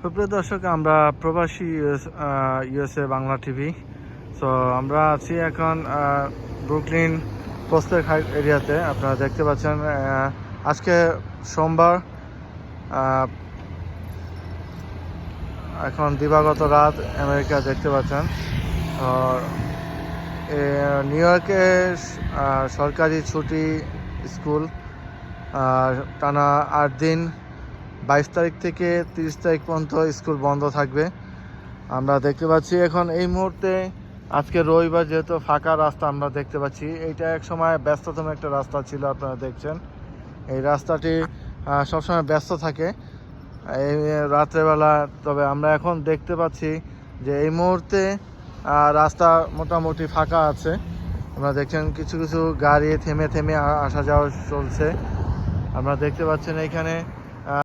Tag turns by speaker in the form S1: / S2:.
S1: সুপ্রিয় দর্শক, আমরা প্রবাসী ইউএসএ বাংলা টিভি। সো আমরা আছি এখন ব্রুকলিন প্রস্তের হাইট এরিয়াতে। আপনারা দেখতে পাচ্ছেন আজকে সোমবার, এখন দিবাগত রাত আমেরিকা দেখতে পাচ্ছেন। নিউ ইয়র্কে সরকারি ছুটি, স্কুল টানা 8 দিন, 22 তারিখ থেকে 30 তারিখ পর্যন্ত স্কুল বন্ধ থাকবে। আমরা দেখতে পাচ্ছি এখন এই মুহূর্তে আজকে রবিবার, যেহেতু ফাঁকা রাস্তা আমরা দেখতে পাচ্ছি। এইটা এক সময় ব্যস্ততম একটা রাস্তা ছিল, আপনারা দেখছেন। এই রাস্তাটি সবসময় ব্যস্ত থাকে এই রাত্রেবেলা। তবে আমরা এখন দেখতে পাচ্ছি যে এই মুহূর্তে রাস্তা মোটামুটি ফাঁকা আছে। আপনারা দেখছেন কিছু কিছু গাড়ি থেমে থেমে আসা যাওয়া চলছে। আপনারা দেখতে পাচ্ছেন এখানে